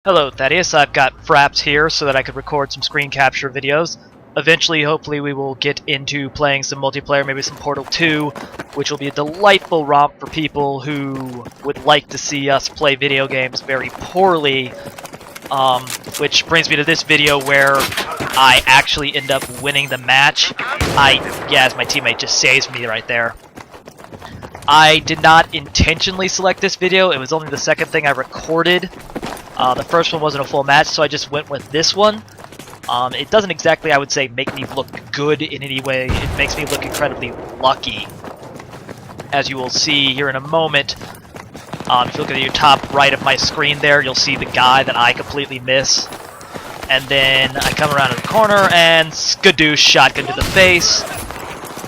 Hello, Thaddeus. I've got Fraps here so that I could record some screen capture videos. Eventually, hopefully, we will get into playing some multiplayer, maybe some Portal 2, which will be a delightful romp for people who would like to see us play video games very poorly. Which brings me to this video where I actually end up winning the match. As my teammate just saves me right there. I did not intentionally select this video. It was only the second thing I recorded. The first one wasn't a full match, so I just went with this one. It doesn't exactly, I would say, make me look good in any way. It makes me look incredibly lucky. As you will see here in a moment, if you look at your top right of my screen there, you'll see the guy that I completely miss. And then I come around in the corner and skadoosh, shotgun to the face.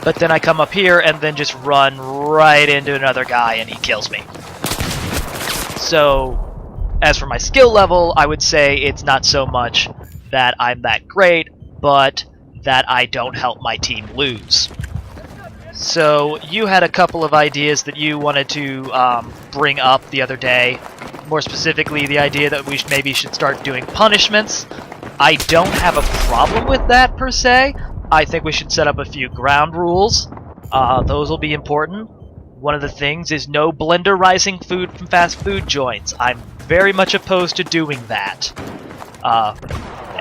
But then I come up here and then just run right into another guy and he kills me. So, as for my skill level, I would say it's not so much that I'm that great, but that I don't help my team lose. So, you had a couple of ideas that you wanted to bring up the other day. More specifically, the idea that we maybe should start doing punishments. I don't have a problem with that, per se. I think we should set up a few ground rules. Those will be important. One of the things is no blenderizing food from fast food joints. I'm very much opposed to doing that.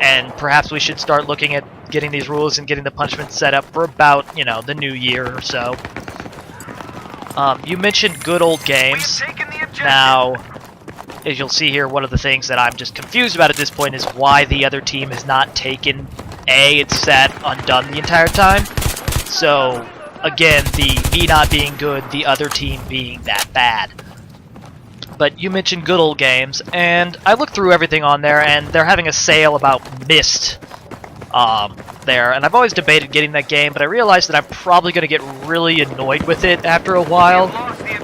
And perhaps we should start looking at getting these rules and getting the punishments set up for about, the new year or so. You mentioned good old games. Now, as you'll see here, one of the things that I'm just confused about at this point is why the other team has not taken it's sat undone the entire time. So, again, me not being good, the other team being that bad. But you mentioned good old games, and I looked through everything on there, and they're having a sale about Myst there. And I've always debated getting that game, but I realized that I'm probably going to get really annoyed with it after a while,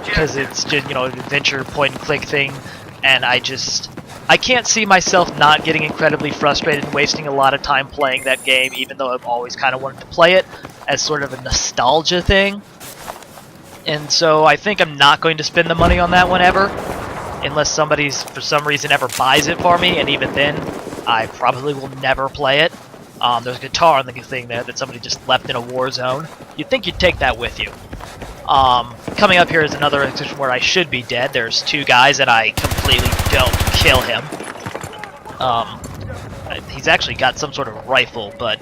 because it's just, an adventure point-and-click thing, and I can't see myself not getting incredibly frustrated and wasting a lot of time playing that game, even though I've always kind of wanted to play it as sort of a nostalgia thing. And so I think I'm not going to spend the money on that one ever, unless somebody, for some reason, ever buys it for me, and even then, I probably will never play it. There's a guitar on the thing there that somebody just left in a war zone. You'd think you'd take that with you. Coming up here is another position where I should be dead. There's two guys and I completely don't kill him. He's actually got some sort of rifle, but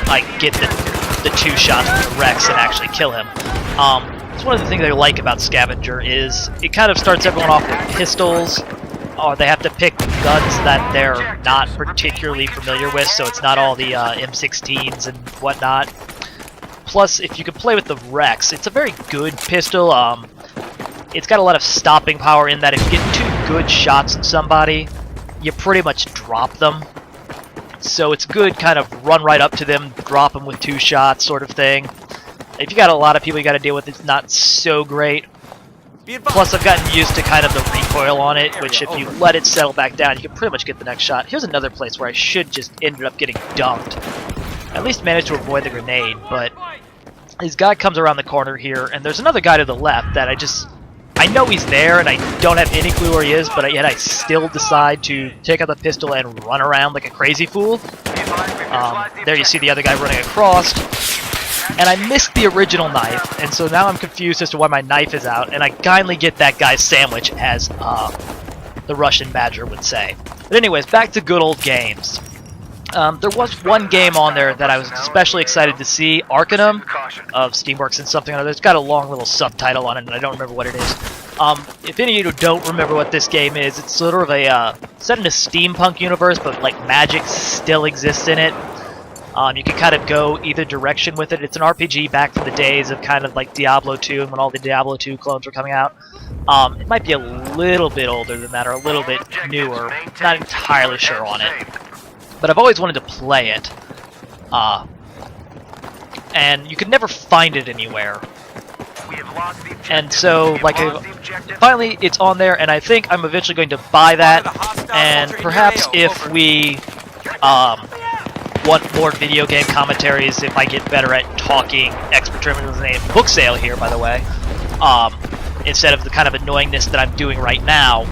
I get the two shots from the Rex and actually kill him. It's one of the things I like about Scavenger is it kind of starts everyone off with pistols, or they have to pick guns that they're not particularly familiar with, so it's not all the M16s and whatnot. Plus, if you can play with the Rex, it's a very good pistol. It's got a lot of stopping power in that if you get two good shots at somebody, you pretty much drop them. So it's good kind of run right up to them, drop them with two shots sort of thing. If you got a lot of people you got to deal with, it's not so great. Plus, I've gotten used to kind of the recoil on it, which if you let it settle back down, you can pretty much get the next shot. Here's another place where I should just ended up getting dunked. At least managed to avoid the grenade, but this guy comes around the corner here, and there's another guy to the left that I know he's there, and I don't have any clue where he is, but yet I still decide to take out the pistol and run around like a crazy fool. There you see the other guy running across, and I missed the original knife, and so now I'm confused as to why my knife is out, and I kindly get that guy's sandwich, as the Russian Badger would say. But anyways, back to good old games. There was one game on there that I was especially excited to see, Arcanum of Steamworks and something or other. It's got a long little subtitle on it, and I don't remember what it is. If any of you don't remember what this game is, it's sort of a set in a steampunk universe, but like magic still exists in it. You can kind of go either direction with it. It's an RPG back from the days of kind of like Diablo 2 and when all the Diablo 2 clones were coming out. It might be a little bit older than that or a little bit newer. Not entirely sure on it. But I've always wanted to play it, and you could never find it anywhere. And so, finally it's on there, and I think I'm eventually going to buy that, and perhaps if we want more video game commentaries, if I get better at talking expert terminals name book sale here, by the way, instead of the kind of annoyingness that I'm doing right now,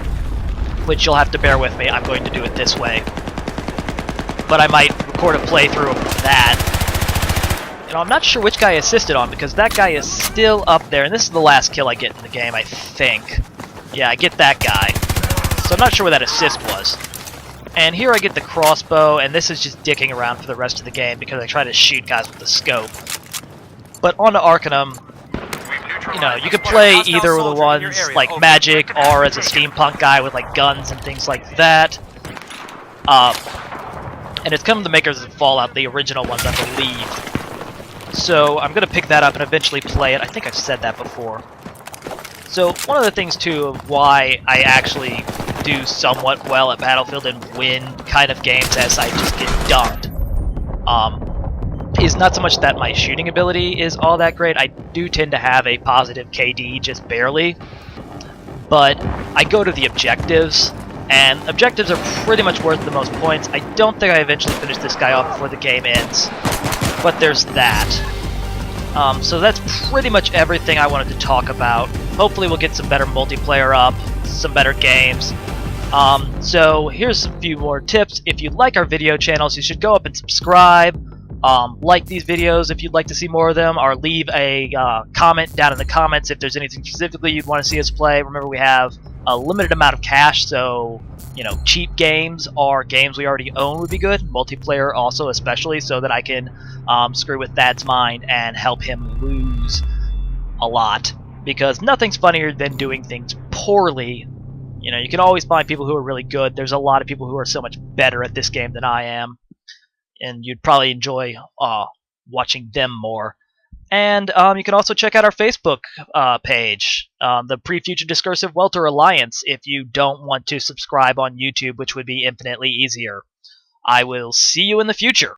which you'll have to bear with me. I'm going to do it this way. But I might record a playthrough of that. You know, I'm not sure which guy I assisted on, because that guy is still up there, and this is the last kill I get in the game, I think. Yeah, I get that guy. So I'm not sure where that assist was. And here I get the crossbow, and this is just dicking around for the rest of the game, because I try to shoot guys with the scope. But on to Arcanum, you know, you could play either of the ones, like Magic, or as a steampunk guy with, like, guns and things like that. And it's come from the makers of Fallout, the original ones, I believe. So I'm going to pick that up and eventually play it. I think I've said that before. So one of the things, too, of why I actually do somewhat well at Battlefield and win kind of games as I just get dunked, is not so much that my shooting ability is all that great. I do tend to have a positive KD, just barely. But I go to the objectives, and objectives are pretty much worth the most points. I don't think I eventually finish this guy off before the game ends, but there's that. So that's pretty much everything I wanted to talk about. Hopefully we'll get some better multiplayer up, some better games. So here's a few more tips. If you like our video channels, you should go up and subscribe. Like these videos if you'd like to see more of them, or leave a comment down in the comments if there's anything specifically you'd want to see us play. Remember, we have a limited amount of cash, so, you know, cheap games or games we already own would be good. Multiplayer also, especially, so that I can screw with Thad's mind and help him lose a lot. Because nothing's funnier than doing things poorly. You know, you can always find people who are really good. There's a lot of people who are so much better at this game than I am, and you'd probably enjoy watching them more. And you can also check out our Facebook page, the Pre-Future Discursive Welter Alliance, if you don't want to subscribe on YouTube, which would be infinitely easier. I will see you in the future.